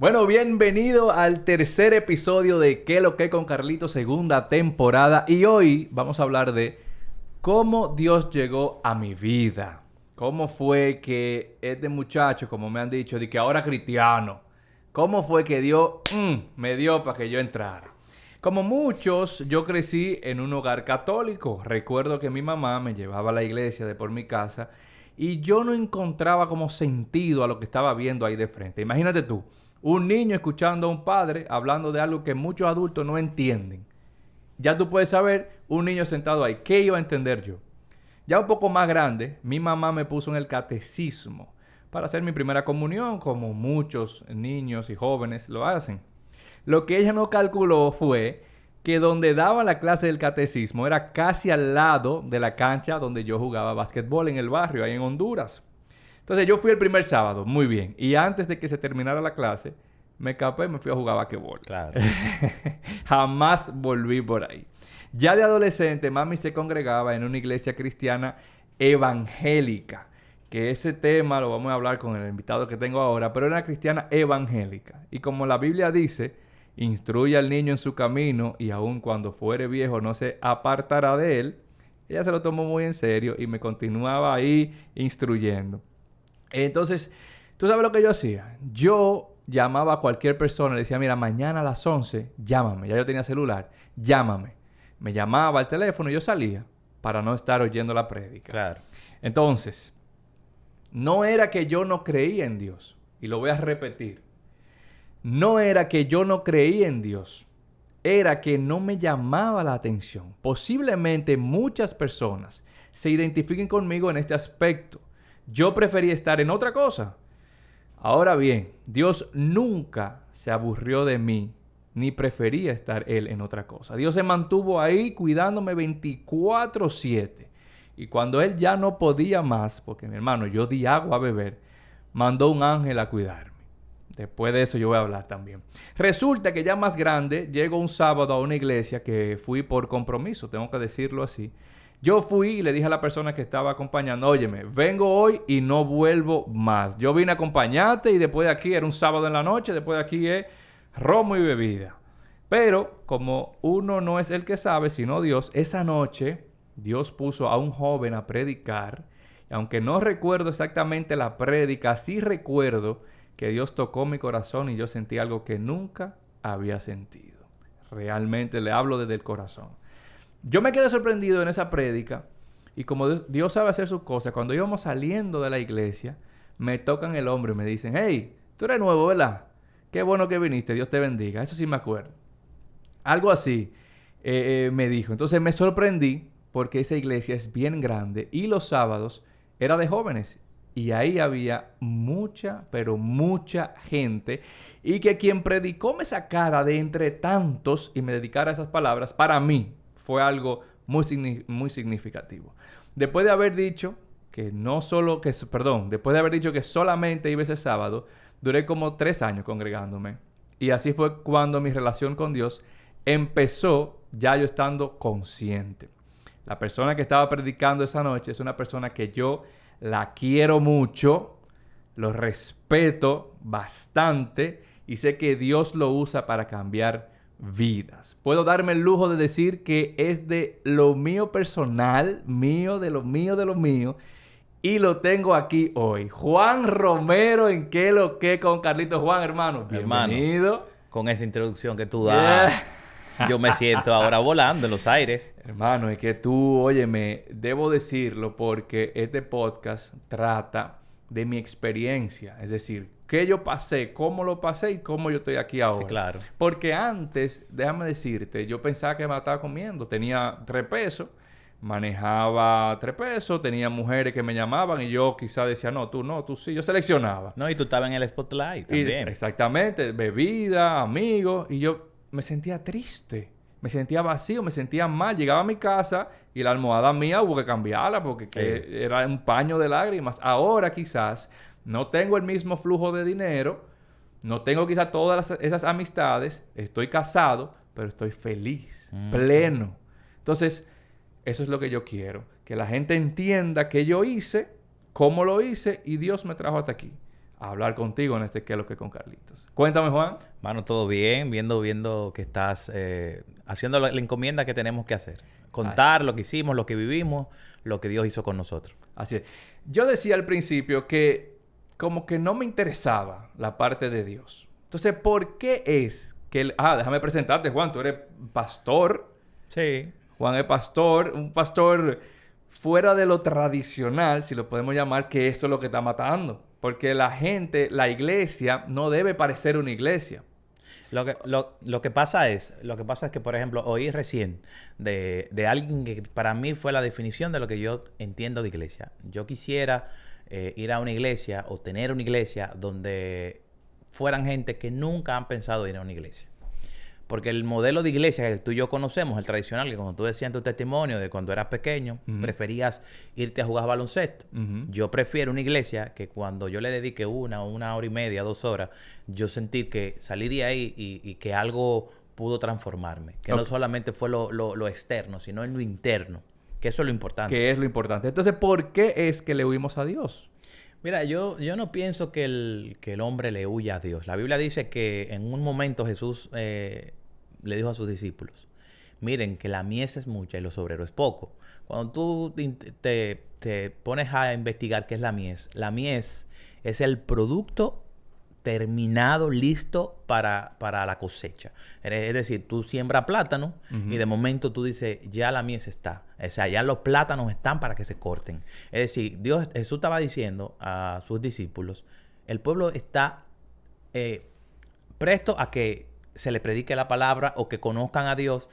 Bueno, bienvenido al tercer episodio de ¿Qué lo que con Carlito? Segunda temporada. Y hoy vamos a hablar de cómo Dios llegó a mi vida. Cómo fue que este muchacho, como me han dicho, de que ahora cristiano, cómo fue que Dios me dio para que yo entrara. Como muchos, yo crecí en un hogar católico. Recuerdo que mi mamá me llevaba a la iglesia de por mi casa y yo no encontraba como sentido a lo que estaba viendo ahí de frente. Imagínate tú, un niño escuchando a un padre hablando de algo que muchos adultos no entienden. Ya tú puedes saber, un niño sentado ahí, ¿qué iba a entender yo? Ya un poco más grande, mi mamá me puso en el catecismo para hacer mi primera comunión, como muchos niños y jóvenes lo hacen. Lo que ella no calculó fue que donde daba la clase del catecismo era casi al lado de la cancha donde yo jugaba básquetbol en el barrio, ahí en Honduras. Entonces yo fui el primer sábado, muy bien. Y antes de que se terminara la clase, me escapé y me fui a jugar basquetbol. Claro. Jamás volví por ahí. Ya de adolescente, mami se congregaba en una iglesia cristiana evangélica. Que ese tema lo vamos a hablar con el invitado que tengo ahora, pero era una cristiana evangélica. Y como la Biblia dice, instruye al niño en su camino y aun cuando fuere viejo no se apartará de él, ella se lo tomó muy en serio y me continuaba ahí instruyendo. Entonces, ¿tú sabes lo que yo hacía? Yo llamaba a cualquier persona y le decía, mira, mañana a las 11, llámame. Ya yo tenía celular, llámame. Me llamaba al teléfono y yo salía para no estar oyendo la prédica. Claro. Entonces, no era que yo no creía en Dios. Y lo voy a repetir. No era que yo no creía en Dios. Era que no me llamaba la atención. Posiblemente muchas personas se identifiquen conmigo en este aspecto. Yo prefería estar en otra cosa. Ahora bien, Dios nunca se aburrió de mí, ni prefería estar Él en otra cosa. Dios se mantuvo ahí cuidándome 24/7. Y cuando Él ya no podía más, porque mi hermano, yo di agua a beber, mandó un ángel a cuidarme. Después de eso yo voy a hablar también. Resulta que ya más grande, llego un sábado a una iglesia que fui por compromiso, tengo que decirlo así. Yo fui y le dije a la persona que estaba acompañando, óyeme, vengo hoy y no vuelvo más. Yo vine a acompañarte y después de aquí, era un sábado en la noche, después de aquí es romo y bebida. Pero como uno no es el que sabe, sino Dios, esa noche Dios puso a un joven a predicar. Y aunque no recuerdo exactamente la prédica, sí recuerdo que Dios tocó mi corazón y yo sentí algo que nunca había sentido. Realmente le hablo desde el corazón. Yo me quedé sorprendido en esa prédica y como Dios sabe hacer sus cosas, cuando íbamos saliendo de la iglesia, me tocan el hombro y me dicen, hey, tú eres nuevo, ¿verdad? Qué bueno que viniste, Dios te bendiga. Eso sí me acuerdo. Algo así me dijo. Entonces me sorprendí porque esa iglesia es bien grande y los sábados era de jóvenes. Y ahí había mucha, pero mucha gente. Y que quien predicó me sacara de entre tantos y me dedicara a esas palabras, para mí fue algo muy significativo. Después de haber dicho que después de haber dicho que solamente iba ese sábado, duré como 3 años congregándome. Y así fue cuando mi relación con Dios empezó ya yo estando consciente. La persona que estaba predicando esa noche es una persona que yo la quiero mucho, lo respeto bastante y sé que Dios lo usa para cambiar vidas. Puedo darme el lujo de decir que es de lo mío personal, mío, de lo mío, de lo mío. Y lo tengo aquí hoy. Juan Romero, ¿en qué lo que con Carlito? Juan, hermano, bienvenido. Hermano, con esa introducción que tú das, yo me siento ahora volando en los aires. Hermano, es que tú, óyeme, debo decirlo porque este podcast trata de mi experiencia. Es decir, qué yo pasé, cómo lo pasé y cómo yo estoy aquí ahora. Sí, claro. Porque antes, déjame decirte, yo pensaba que me la estaba comiendo. Tenía 3 pesos, manejaba 3 pesos, tenía mujeres que me llamaban y yo quizás decía, no, tú sí. Yo seleccionaba. No, y tú estabas en el spotlight también. Exactamente, bebida, amigos, y yo me sentía triste, me sentía vacío, me sentía mal. Llegaba a mi casa y la almohada mía hubo que cambiarla porque era un paño de lágrimas. Ahora quizás no tengo el mismo flujo de dinero, no tengo quizás todas esas amistades, estoy casado, pero estoy feliz, pleno. Entonces, eso es lo que yo quiero, que la gente entienda qué yo hice, cómo lo hice y Dios me trajo hasta aquí. a hablar contigo en este ¿Qué es lo que con Carlitos? Cuéntame, Juan. Mano, todo bien, viendo que estás haciendo la encomienda que tenemos que hacer. Contar lo que hicimos, lo que vivimos, lo que Dios hizo con nosotros. Así es. Yo decía al principio que como que no me interesaba la parte de Dios. Entonces, ¿por qué es que... déjame presentarte, Juan. Tú eres pastor. Sí. Juan es pastor. Un pastor fuera de lo tradicional, si lo podemos llamar, que esto es lo que está matando. Porque la gente, la iglesia, no debe parecer una iglesia. Lo que pasa es que, por ejemplo, oí recién de alguien que para mí fue la definición de lo que yo entiendo de iglesia. Yo quisiera ir a una iglesia o tener una iglesia donde fueran gente que nunca han pensado ir a una iglesia. Porque el modelo de iglesia que tú y yo conocemos, el tradicional, que como tú decías en tu testimonio de cuando eras pequeño, preferías irte a jugar baloncesto. Yo prefiero una iglesia que cuando yo le dedique una hora y media, 2 horas, yo sentir que salí de ahí y que algo pudo transformarme. Que no solamente fue lo externo, sino en lo interno. Que eso es lo importante. Que es lo importante. Entonces, ¿por qué es que le huimos a Dios? Mira, yo no pienso que el hombre le huya a Dios. La Biblia dice que en un momento Jesús le dijo a sus discípulos, miren que la mies es mucha y los obreros es poco. Cuando tú te pones a investigar qué es la mies es el producto terminado, listo para la cosecha. Es decir, tú siembras plátano y de momento tú dices, ya la mies está. O sea, ya los plátanos están para que se corten. Es decir, Jesús estaba diciendo a sus discípulos, el pueblo está presto a que se le predique la palabra o que conozcan a Dios,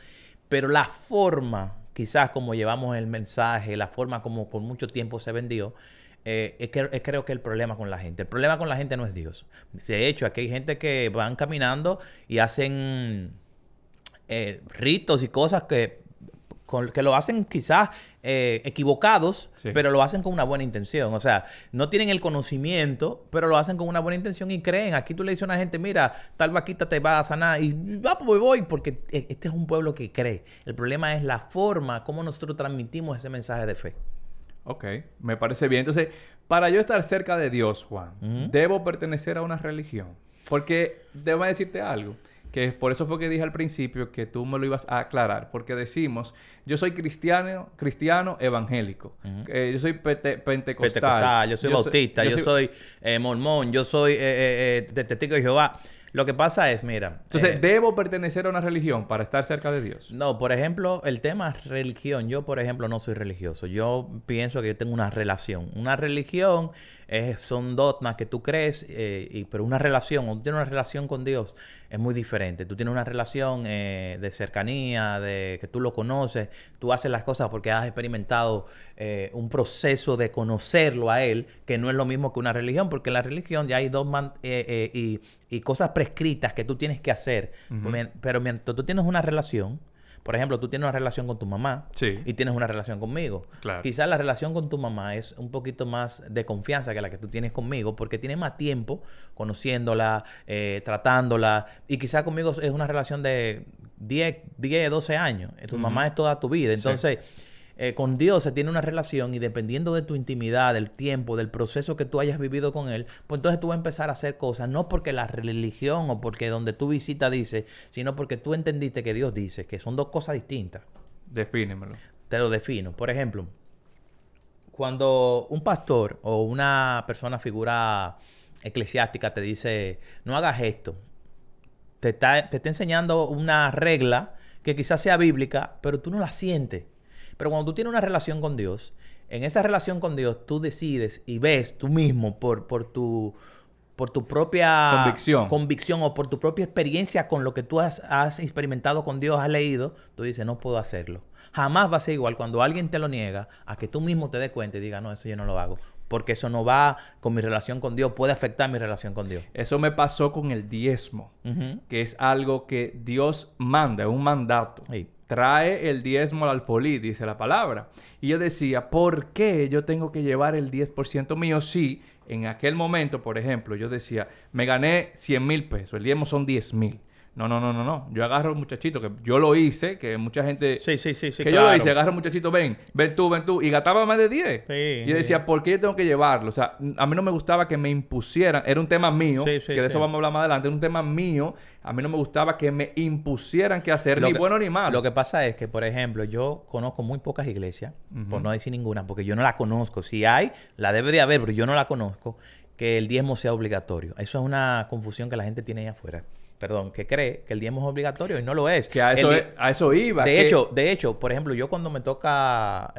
pero la forma, quizás como llevamos el mensaje, la forma como por mucho tiempo se vendió, creo que el problema con la gente. El problema con la gente no es Dios. De hecho, aquí hay gente que van caminando y hacen ritos y cosas que lo hacen quizás equivocados, sí, pero lo hacen con una buena intención. O sea, no tienen el conocimiento, pero lo hacen con una buena intención y creen. Aquí tú le dices a una gente, mira, tal vaquita te va a sanar y pues voy, porque este es un pueblo que cree. El problema es la forma, cómo nosotros transmitimos ese mensaje de fe. Ok, me parece bien. Entonces, para yo estar cerca de Dios, Juan, ¿debo pertenecer a una religión? Porque debo decirte algo, que por eso fue que dije al principio que tú me lo ibas a aclarar, porque decimos, yo soy cristiano evangélico, yo soy pentecostal, yo soy bautista, yo soy mormón, yo soy testigo de Jehová. Lo que pasa es, mira... Entonces, ¿debo pertenecer a una religión para estar cerca de Dios? No, por ejemplo, el tema religión. Yo, por ejemplo, no soy religioso. Yo pienso que yo tengo una relación. Una religión son dogmas que tú crees, pero una relación, cuando tú tienes una relación con Dios, es muy diferente. Tú tienes una relación de cercanía, de que tú lo conoces, tú haces las cosas porque has experimentado un proceso de conocerlo a Él, que no es lo mismo que una religión, porque en la religión ya hay dogmas y cosas prescritas que tú tienes que hacer. Pero mientras tú tienes una relación, por ejemplo, tú tienes una relación con tu mamá, sí, y tienes una relación conmigo. Claro. Quizás la relación con tu mamá es un poquito más de confianza que la que tú tienes conmigo, porque tienes más tiempo conociéndola, tratándola, y quizás conmigo es una relación de 10, 12 años. Tu mamá es toda tu vida. Entonces... Sí. Con Dios se tiene una relación y dependiendo de tu intimidad, del tiempo, del proceso que tú hayas vivido con Él, pues entonces tú vas a empezar a hacer cosas, no porque la religión o porque donde tú visitas dice, sino porque tú entendiste que Dios dice, que son dos cosas distintas. Defínemelo. Te lo defino. Por ejemplo, cuando un pastor o una persona, figura eclesiástica te dice, no hagas esto, te está enseñando una regla que quizás sea bíblica, pero tú no la sientes. Pero cuando tú tienes una relación con Dios, en esa relación con Dios tú decides y ves tú mismo por tu propia convicción o por tu propia experiencia con lo que tú has experimentado con Dios, has leído, tú dices, no puedo hacerlo. Jamás va a ser igual cuando alguien te lo niega a que tú mismo te des cuenta y digas, no, eso yo no lo hago. Porque eso no va con mi relación con Dios, puede afectar mi relación con Dios. Eso me pasó con el diezmo, que es algo que Dios manda, es un mandato. Sí. Trae el diezmo al alfolí, dice la palabra. Y yo decía, ¿por qué yo tengo que llevar el 10% mío? Sí, en aquel momento, por ejemplo, yo decía, me gané 100,000 pesos, el diezmo son 10,000. No. Yo agarro al muchachito, que yo lo hice, que mucha gente... Sí, que yo lo hice, agarro al muchachito, ven tú. Y gastaba más de 10. Sí, Y yo decía, ¿por qué yo tengo que llevarlo? O sea, a mí no me gustaba que me impusieran. Era un tema mío, que de eso vamos a hablar más adelante. Era un tema mío. A mí no me gustaba que me impusieran qué hacer, ni bueno ni malo. Lo que pasa es que, por ejemplo, yo conozco muy pocas iglesias, por no decir ninguna, porque yo no la conozco. Si hay, la debe de haber, pero yo no la conozco, que el diezmo sea obligatorio. Eso es una confusión que la gente tiene ahí afuera. Perdón, que cree que el diezmo es obligatorio y no lo es. Que a eso iba. De hecho, por ejemplo, yo cuando me toca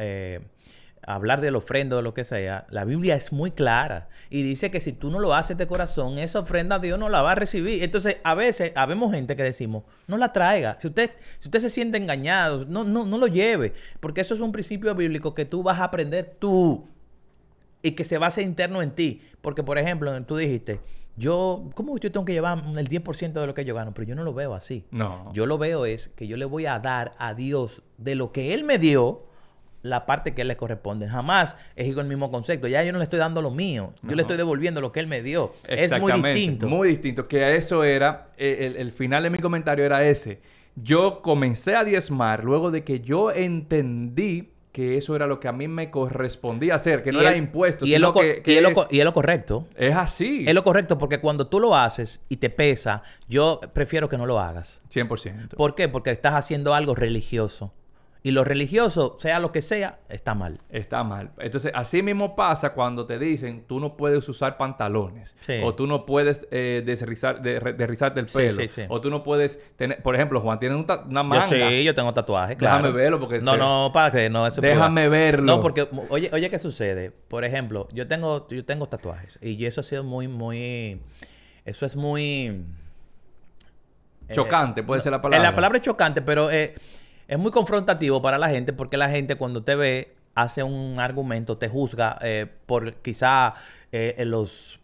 hablar del ofrenda o lo que sea, la Biblia es muy clara y dice que si tú no lo haces de corazón, esa ofrenda Dios no la va a recibir. Entonces, a veces, habemos gente que decimos, no la traiga. Si usted se siente engañado, no lo lleve, porque eso es un principio bíblico que tú vas a aprender tú y que se basa interno en ti. Porque, por ejemplo, tú dijiste, ¿cómo yo tengo que llevar el 10% de lo que yo gano? Pero yo no lo veo así. No. Yo lo veo es que yo le voy a dar a Dios de lo que Él me dio, la parte que Él le corresponde. Jamás es igual el mismo concepto. Ya yo no le estoy dando lo mío. Yo le estoy devolviendo lo que Él me dio. Es muy distinto. Muy distinto. Que a eso era, el final de mi comentario era ese. Yo comencé a diezmar luego de que yo entendí que eso era lo que a mí me correspondía hacer, que no era impuesto, sino que y es lo correcto. Es así. Es lo correcto porque cuando tú lo haces y te pesa, yo prefiero que no lo hagas. 100%. ¿Por qué? Porque estás haciendo algo religioso. Y lo religioso, sea lo que sea, está mal. Está mal. Entonces, así mismo pasa cuando te dicen, tú no puedes usar pantalones. Sí. O tú no puedes desrizarte el pelo. Sí. O tú no puedes tener... Por ejemplo, Juan tiene una manga. Yo tengo tatuajes, claro. Déjame verlo porque... para que no... Déjame verlo. No, porque... Oye, ¿qué sucede? Por ejemplo, yo tengo tatuajes. Y eso ha sido muy... Eso es muy... Chocante, puede ser la palabra. La palabra es chocante, pero... es muy confrontativo para la gente porque la gente cuando te ve hace un argumento, te juzga por quizá los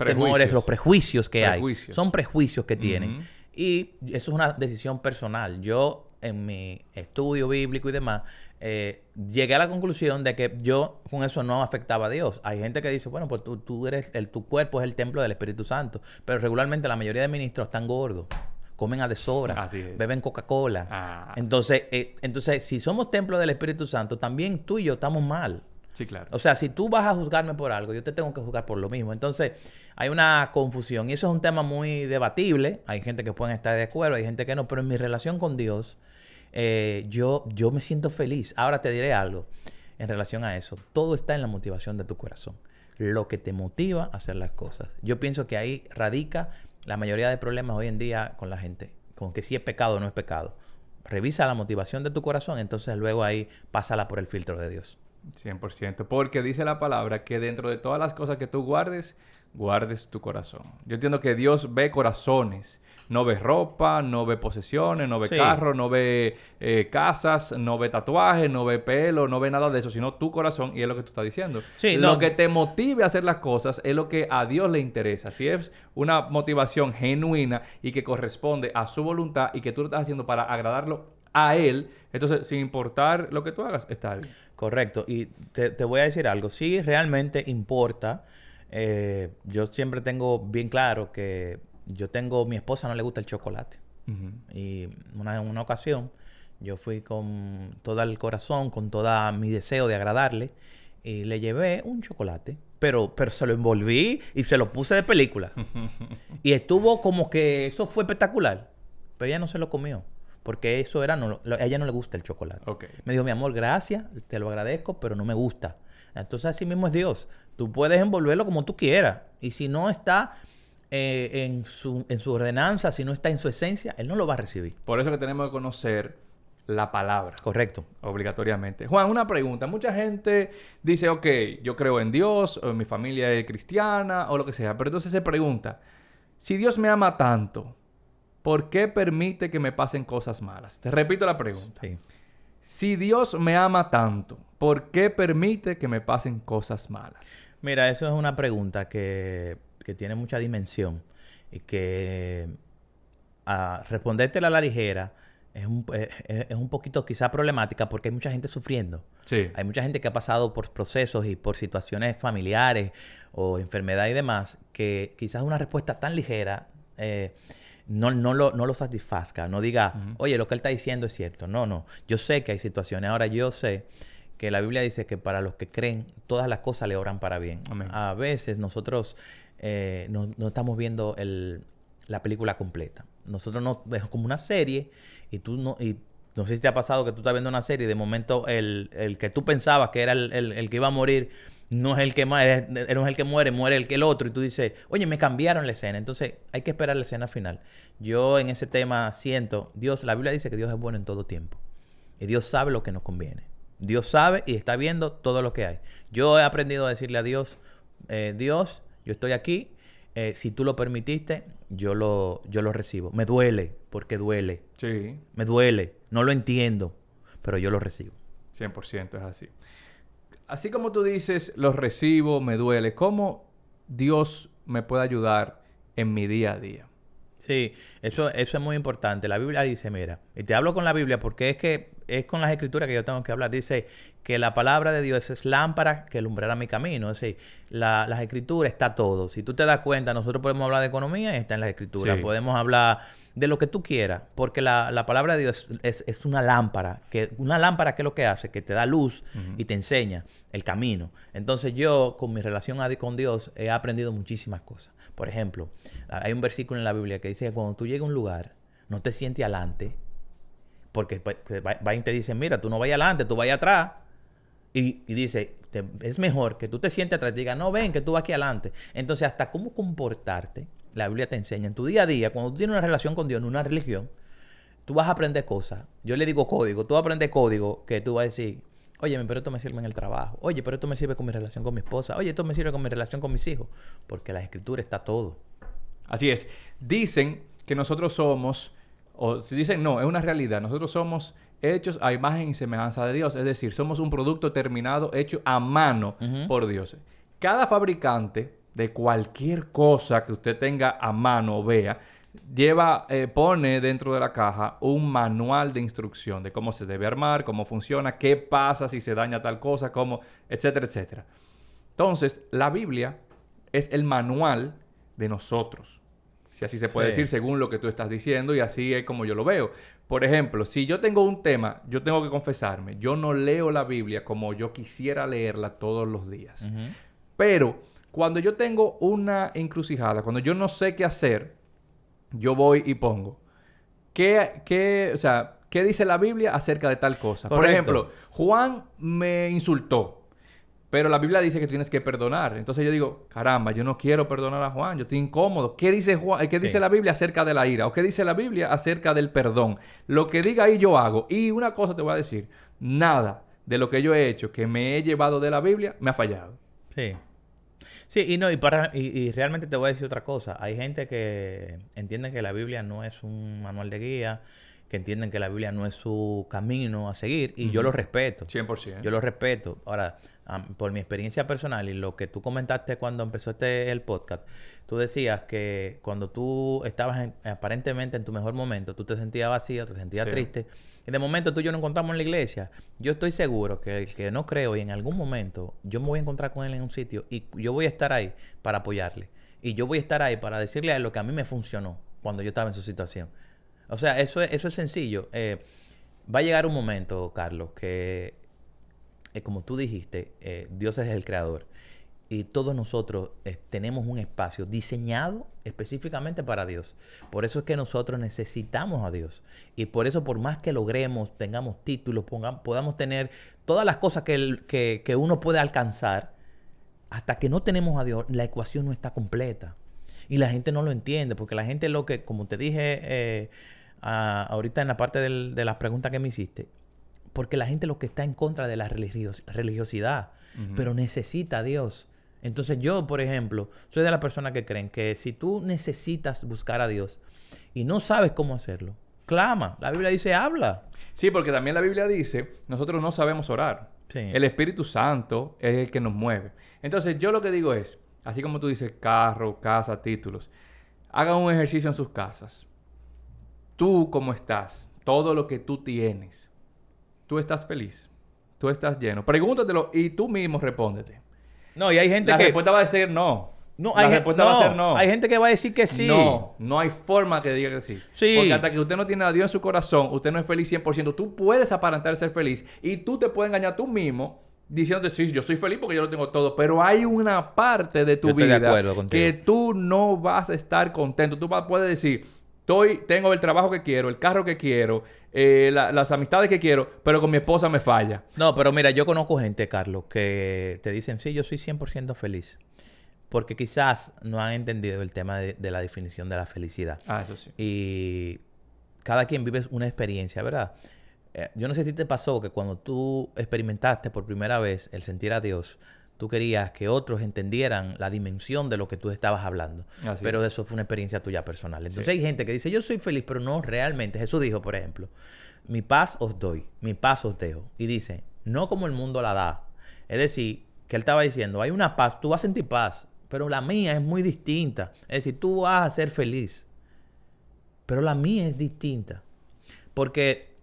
temores, los prejuicios que hay. Son prejuicios que tienen. Y eso es una decisión personal. Yo, en mi estudio bíblico y demás, llegué a la conclusión de que yo con eso no afectaba a Dios. Hay gente que dice, bueno, pues tú eres tu cuerpo es el templo del Espíritu Santo. Pero regularmente la mayoría de ministros están gordos. Comen a deshora, beben Coca-Cola. Entonces, si somos templo del Espíritu Santo, también tú y yo estamos mal. Sí, claro. O sea, si tú vas a juzgarme por algo, yo te tengo que juzgar por lo mismo. Entonces, hay una confusión. Y eso es un tema muy debatible. Hay gente que pueden estar de acuerdo, hay gente que no. Pero en mi relación con Dios, yo me siento feliz. Ahora te diré algo en relación a eso. Todo está en la motivación de tu corazón. Lo que te motiva a hacer las cosas. Yo pienso que ahí radica la mayoría de problemas hoy en día con la gente. Con que si es pecado o no es pecado. Revisa la motivación de tu corazón, entonces luego ahí pásala por el filtro de Dios. 100%. Porque dice la palabra que dentro de todas las cosas que tú guardes tu corazón. Yo entiendo que Dios ve corazones. No ve ropa, no ve posesiones, no ve carros, no ve casas, no ve tatuajes, no ve pelo, no ve nada de eso, sino tu corazón, y es lo que tú estás diciendo. Lo que te motive a hacer las cosas es lo que a Dios le interesa. Si es una motivación genuina y que corresponde a su voluntad y que tú lo estás haciendo para agradarlo a Él, entonces, sin importar lo que tú hagas, está bien. Correcto. Y te voy a decir algo. Si realmente importa, yo siempre tengo bien claro que mi esposa no le gusta el chocolate. Y en una ocasión yo fui con todo el corazón, con todo mi deseo de agradarle y le llevé un chocolate, pero se lo envolví y se lo puse de película. Y estuvo como que eso fue espectacular, pero ella no se lo comió porque eso era a ella no le gusta el chocolate. Me dijo, mi amor, gracias, te lo agradezco, pero no me gusta. Entonces así mismo es Dios. Tú puedes envolverlo como tú quieras y si no está en su ordenanza, si no está en su esencia, Él no lo va a recibir. Por eso que tenemos que conocer la palabra. Correcto. Obligatoriamente. Juan, una pregunta. Mucha gente dice, ok, yo creo en Dios, o mi familia es cristiana, o lo que sea. Pero entonces se pregunta, si Dios me ama tanto, ¿por qué permite que me pasen cosas malas? Te repito la pregunta. Sí. Si Dios me ama tanto, ¿por qué permite que me pasen cosas malas? Mira, eso es una pregunta que tiene mucha dimensión y que respondértela a la ligera es un poquito quizá problemática porque hay mucha gente sufriendo. Sí. Hay mucha gente que ha pasado por procesos y por situaciones familiares o enfermedad y demás que quizás una respuesta tan ligera no lo satisfazca. No diga, oye, lo que él está diciendo es cierto. No, no. Yo sé que hay situaciones. Ahora, yo sé que la Biblia dice que para los que creen, todas las cosas le obran para bien. Amén. A veces nosotros no estamos viendo la película completa. Nosotros no es como una serie y no sé si te ha pasado que tú estás viendo una serie y de momento el que tú pensabas que era el que iba a morir no es el que muere, no es el que muere el otro. Y tú dices, oye, me cambiaron la escena. Entonces hay que esperar la escena final. Yo en ese tema siento, la Biblia dice que Dios es bueno en todo tiempo. Y Dios sabe lo que nos conviene. Dios sabe y está viendo todo lo que hay. Yo he aprendido a decirle a Dios, Dios, yo estoy aquí. Si tú lo permitiste, yo lo recibo. Me duele, porque duele. Sí. Me duele. No lo entiendo, pero yo lo recibo. 100% es así. Así como tú dices, los recibo, me duele. ¿Cómo Dios me puede ayudar en mi día a día? Sí, eso es muy importante. La Biblia dice, mira, y te hablo con la Biblia porque es con las escrituras que yo tengo que hablar. Dice que la palabra de Dios es lámpara que alumbrará mi camino. Es decir, las escrituras está todo. Si tú te das cuenta, nosotros podemos hablar de economía y está en las escrituras. Sí. Podemos hablar de lo que tú quieras, porque la palabra de Dios es una lámpara. Una lámpara, ¿qué es lo que hace? Que te da luz y te enseña el camino. Entonces yo, con mi relación con Dios, he aprendido muchísimas cosas. Por ejemplo, hay un versículo en la Biblia que dice que cuando tú llegas a un lugar, no te sientes adelante, porque va y te dicen, mira, tú no vayas adelante, tú vayas atrás. Y dice, es mejor que tú te sientes atrás y te digas, no, ven, que tú vas aquí adelante. Entonces, hasta cómo comportarte, la Biblia te enseña. En tu día a día, cuando tú tienes una relación con Dios, en una religión, tú vas a aprender cosas. Yo le digo código. Tú vas a aprender código que tú vas a decir, oye, pero esto me sirve en el trabajo. Oye, pero esto me sirve con mi relación con mi esposa. Oye, esto me sirve con mi relación con mis hijos. Porque la Escritura está todo. Así es. Dicen que nosotros somos, o si dicen no, es una realidad. Nosotros somos hechos a imagen y semejanza de Dios. Es decir, somos un producto terminado hecho a mano por Dios. Cada fabricante de cualquier cosa que usted tenga a mano o vea, pone dentro de la caja un manual de instrucción de cómo se debe armar, cómo funciona, qué pasa si se daña tal cosa, cómo, etcétera, etcétera. Entonces, la Biblia es el manual de nosotros, si así se puede decir, según lo que tú estás diciendo, y así es como yo lo veo. Por ejemplo, si yo tengo un tema, yo tengo que confesarme, yo no leo la Biblia como yo quisiera leerla todos los días. Pero cuando yo tengo una encrucijada, cuando yo no sé qué hacer, yo voy y pongo, ¿qué dice la Biblia acerca de tal cosa? Correcto. Por ejemplo, Juan me insultó, pero la Biblia dice que tú tienes que perdonar. Entonces yo digo, caramba, yo no quiero perdonar a Juan, yo estoy incómodo. ¿Qué dice Juan? ¿Qué dice la Biblia acerca de la ira? ¿O qué dice la Biblia acerca del perdón? Lo que diga ahí yo hago. Y una cosa te voy a decir, nada de lo que yo he hecho, que me he llevado de la Biblia, me ha fallado. Sí. Sí, y realmente te voy a decir otra cosa. Hay gente que entiende que la Biblia no es un manual de guía, que entienden que la Biblia no es su camino a seguir, y yo lo respeto. 100%. Yo lo respeto. Ahora, por mi experiencia personal y lo que tú comentaste cuando empezó el podcast, tú decías que cuando tú estabas aparentemente en tu mejor momento, tú te sentías vacío, te sentías triste, y de momento tú y yo nos encontramos en la iglesia. Yo estoy seguro que el que no creo y en algún momento yo me voy a encontrar con él en un sitio y yo voy a estar ahí para apoyarle. Y yo voy a estar ahí para decirle a él lo que a mí me funcionó cuando yo estaba en su situación. O sea, eso es sencillo. Va a llegar un momento, Carlos, que como tú dijiste, Dios es el creador. Y todos nosotros tenemos un espacio diseñado específicamente para Dios. Por eso es que nosotros necesitamos a Dios. Y por eso, por más que logremos, tengamos títulos, podamos tener todas las cosas que uno puede alcanzar, hasta que no tenemos a Dios, la ecuación no está completa. Y la gente no lo entiende, porque la gente como te dije ahorita en la parte de las preguntas que me hiciste, porque la gente lo que está en contra de la religiosidad, pero necesita a Dios. Entonces yo, por ejemplo, soy de las personas que creen que si tú necesitas buscar a Dios y no sabes cómo hacerlo, clama. La Biblia dice, habla. Sí, porque también la Biblia dice, nosotros no sabemos orar. Sí. El Espíritu Santo es el que nos mueve. Entonces yo lo que digo es, así como tú dices, carro, casa, títulos, hagan un ejercicio en sus casas. Tú, ¿cómo estás? Todo lo que tú tienes. ¿Tú estás feliz? ¿Tú estás lleno? Pregúntatelo y tú mismo respóndete. No, y hay gente La que... respuesta va a ser no. No, La respuesta va a ser no. Hay gente que va a decir que sí. No, no hay forma que diga que sí. Sí. Porque hasta que usted no tiene a Dios en su corazón, usted no es feliz 100%. Tú puedes aparentar ser feliz y tú te puedes engañar tú mismo diciéndote, sí, yo soy feliz porque yo lo tengo todo. Pero hay una parte de tu Yo estoy de vida acuerdo contigo. que tú no vas a estar contento. Tú puedes decir, tengo el trabajo que quiero, el carro que quiero, las amistades que quiero, pero con mi esposa me falla. No, pero mira, yo conozco gente, Carlos, que te dicen, sí, yo soy 100% feliz. Porque quizás no han entendido el tema de la definición de la felicidad. Ah, eso sí. Y cada quien vive una experiencia, ¿verdad? Yo no sé si te pasó que cuando tú experimentaste por primera vez el sentir a Dios, tú querías que otros entendieran la dimensión de lo que tú estabas hablando. Así Pero es. eso fue una experiencia tuya personal. Entonces Sí. hay gente que dice, yo soy feliz, pero no realmente. Jesús dijo, por ejemplo, mi paz os doy, mi paz os dejo. Y dice, no como el mundo la da. Es decir, que él estaba diciendo, hay una paz, tú vas a sentir paz, pero la mía es muy distinta. Es decir, tú vas a ser feliz, pero la mía es distinta. Porque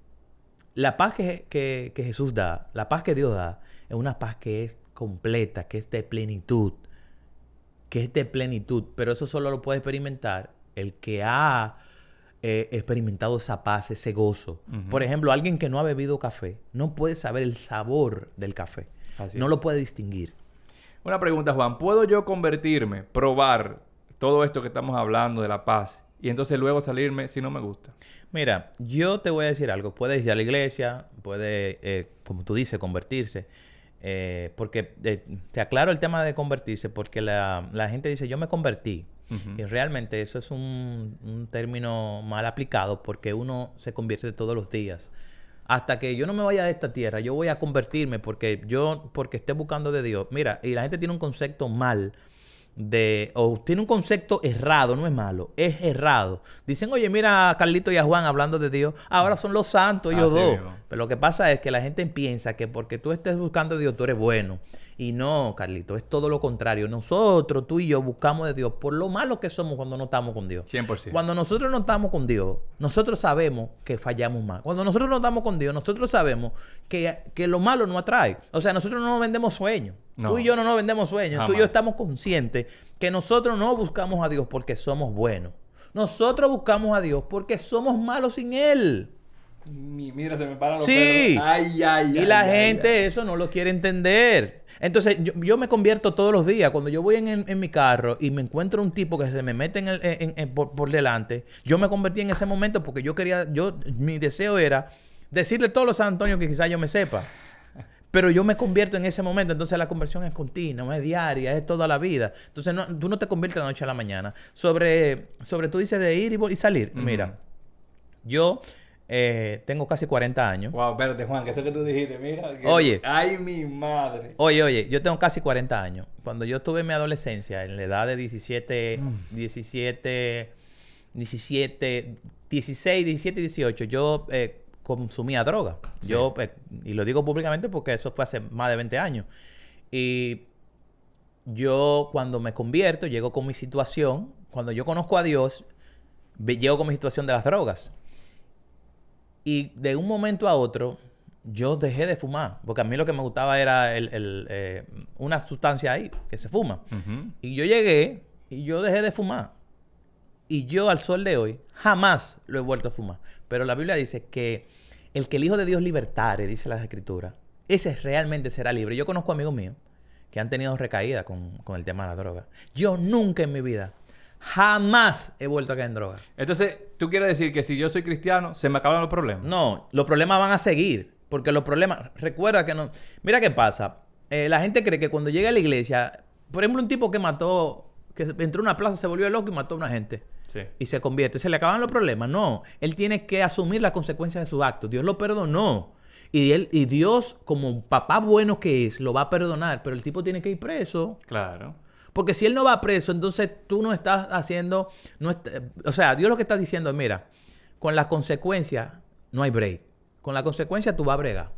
la paz que Jesús da, la paz que Dios da, es una paz que es completa, que es de plenitud. Que es de plenitud. Pero eso solo lo puede experimentar el que ha experimentado esa paz, ese gozo. Ujú. Por ejemplo, alguien que no ha bebido café no puede saber el sabor del café. Así No es. lo puede distinguir. Una pregunta, Juan. ¿Puedo yo convertirme, probar todo esto que estamos hablando de la paz y entonces luego salirme si no me gusta? Mira, yo te voy a decir algo. Puedes ir a la iglesia, puede, como tú dices, convertirse. Porque te aclaro el tema de convertirse, porque la gente dice, yo me convertí. Ujú. Y realmente eso es un término mal aplicado porque uno se convierte todos los días. Hasta que yo no me vaya de esta tierra, yo voy a convertirme porque esté buscando de Dios. Mira, y la gente tiene un concepto mal o tiene un concepto errado, no es malo, es errado. Dicen, oye, mira a Carlito y a Juan hablando de Dios, ahora son los santos ellos Así dos. mismo. Pero lo que pasa es que la gente piensa que porque tú estés buscando a Dios, tú eres bueno. Y no, Carlito, es todo lo contrario. Nosotros, tú y yo, buscamos de Dios por lo malo que somos cuando no estamos con Dios. 100%. Cuando nosotros no estamos con Dios, nosotros sabemos que fallamos más. Cuando nosotros no estamos con Dios, nosotros sabemos que lo malo no atrae. O sea, nosotros no nos vendemos sueños. No. Tú y yo no nos vendemos sueños. Tú y yo Jamás. estamos conscientes que nosotros no buscamos a Dios porque somos buenos. Nosotros buscamos a Dios porque somos malos sin Él. Mira, se me paran los Sí. pelos. Ay, ay, Y ay, la ay, gente ay. eso no lo quiere entender. Entonces, yo me convierto todos los días. Cuando yo voy en mi carro y me encuentro un tipo que se me mete por delante, yo me convertí en ese momento porque mi deseo era decirle a todos los San Antonio que quizás yo me sepa. Pero yo me convierto en ese momento. Entonces la conversión es continua, es diaria, es toda la vida. Entonces tú no te conviertes de la noche a la mañana. Sobre tú dices de ir y salir. Ujú. Mira, yo tengo casi 40 años. Wow, espérate, Juan, que eso que tú dijiste, mira. Oye. Ay, mi madre. Oye, yo tengo casi 40 años. Cuando yo tuve mi adolescencia, en la edad de 16, 17, 18, yo consumía droga. Sí. Y lo digo públicamente porque eso fue hace más de 20 años. Y yo cuando me convierto, llego con mi situación. Cuando yo conozco a Dios, llego con mi situación de las drogas. Y de un momento a otro, yo dejé de fumar. Porque a mí lo que me gustaba era una sustancia ahí que se fuma. Ujú. Y yo llegué y yo dejé de fumar. Y yo al sol de hoy jamás lo he vuelto a fumar. Pero la Biblia dice que el que el Hijo de Dios libertare, dice las Escrituras, ese realmente será libre. Yo conozco amigos míos que han tenido recaída con el tema de la droga. Yo nunca en mi vida, jamás he vuelto a caer en droga. Entonces, ¿tú quieres decir que si yo soy cristiano, se me acaban los problemas? No, los problemas van a seguir. Porque los problemas... Recuerda que no... Mira qué pasa. La gente cree que cuando llega a la iglesia... Por ejemplo, un tipo que mató... Que entró a una plaza, se volvió loco y mató a una gente. Sí. Y se convierte. ¿Se le acaban los problemas? No. Él tiene que asumir las consecuencias de sus actos. Dios lo perdonó. Y Dios, como papá bueno que es, lo va a perdonar. Pero el tipo tiene que ir preso. Claro. Porque si él no va preso, entonces tú no estás haciendo... o sea, Dios lo que está diciendo es, mira, con las consecuencias no hay break. Con la consecuencia tú vas a bregar.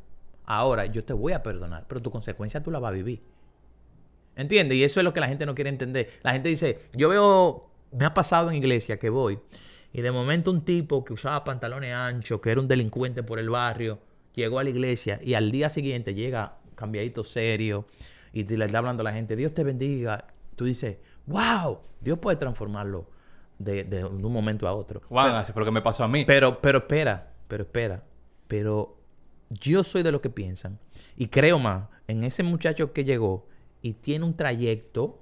Ahora, yo te voy a perdonar, pero tu consecuencia tú la vas a vivir. ¿Entiendes? Y eso es lo que la gente no quiere entender. La gente dice, yo veo, me ha pasado en iglesia que voy, y de momento un tipo que usaba pantalones anchos, que era un delincuente por el barrio, llegó a la iglesia y al día siguiente llega cambiadito serio y le está hablando a la gente, Dios te bendiga. Tú dices, ¡Wow! Dios puede transformarlo de un momento a otro. Juan, así fue lo que me pasó a mí. Pero espera. Pero yo soy de los que piensan y creo más en ese muchacho que llegó y tiene un trayecto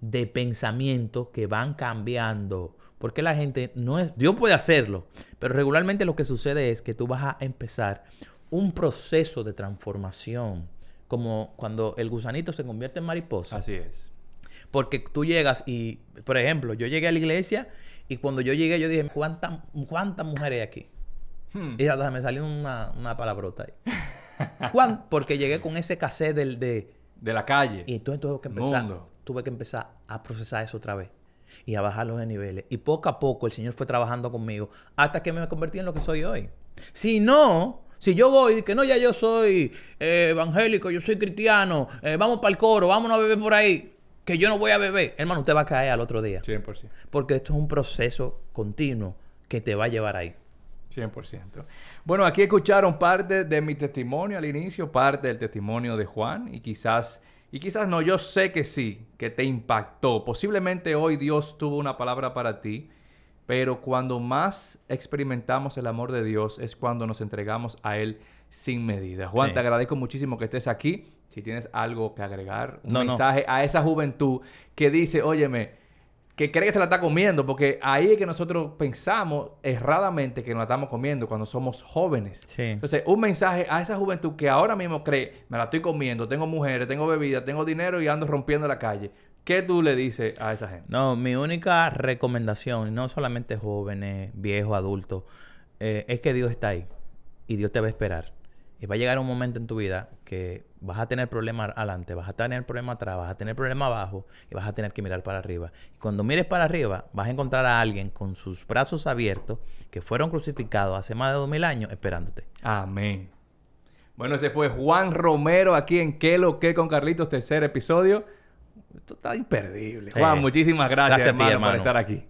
de pensamientos que van cambiando. Porque la gente no es... Dios puede hacerlo, pero regularmente lo que sucede es que tú vas a empezar un proceso de transformación, como cuando el gusanito se convierte en mariposa. Así es. Porque tú llegas y, por ejemplo, yo llegué a la iglesia y cuando yo llegué yo dije, ¿cuántas mujeres hay aquí? Y hasta me salió una palabrota ahí. Porque llegué con ese cassette de la calle. Y entonces tuve que empezar a procesar eso otra vez. Y a bajar los niveles. Y poco a poco el Señor fue trabajando conmigo hasta que me convertí en lo que soy hoy. Si yo voy y que no, ya yo soy evangélico, yo soy cristiano, vamos para el coro, vámonos a beber por ahí, que yo no voy a beber. Hermano, usted va a caer al otro día. 100%. Porque esto es un proceso continuo que te va a llevar ahí. 100%. Bueno, aquí escucharon parte de mi testimonio al inicio, parte del testimonio de Juan y quizás no, yo sé que sí, que te impactó. Posiblemente hoy Dios tuvo una palabra para ti, pero cuando más experimentamos el amor de Dios es cuando nos entregamos a Él sin medida. Juan, te agradezco muchísimo que estés aquí. Si tienes algo que agregar, un mensaje a esa juventud que dice, óyeme, que cree que se la está comiendo, porque ahí es que nosotros pensamos erradamente que nos la estamos comiendo cuando somos jóvenes. Sí. Entonces, un mensaje a esa juventud que ahora mismo cree, me la estoy comiendo, tengo mujeres, tengo bebida, tengo dinero y ando rompiendo la calle. ¿Qué tú le dices a esa gente? No, mi única recomendación, no solamente jóvenes, viejos, adultos, es que Dios está ahí y Dios te va a esperar. Y va a llegar un momento en tu vida que vas a tener problemas adelante, vas a tener problemas atrás, vas a tener problemas abajo y vas a tener que mirar para arriba. Y cuando mires para arriba, vas a encontrar a alguien con sus brazos abiertos que fueron crucificados hace más de 2000 años esperándote. Amén. Bueno, ese fue Juan Romero aquí en ¿Qué lo que con Carlitos? Tercer episodio. Esto está imperdible. Sí. Juan, muchísimas gracias, hermano, por estar aquí.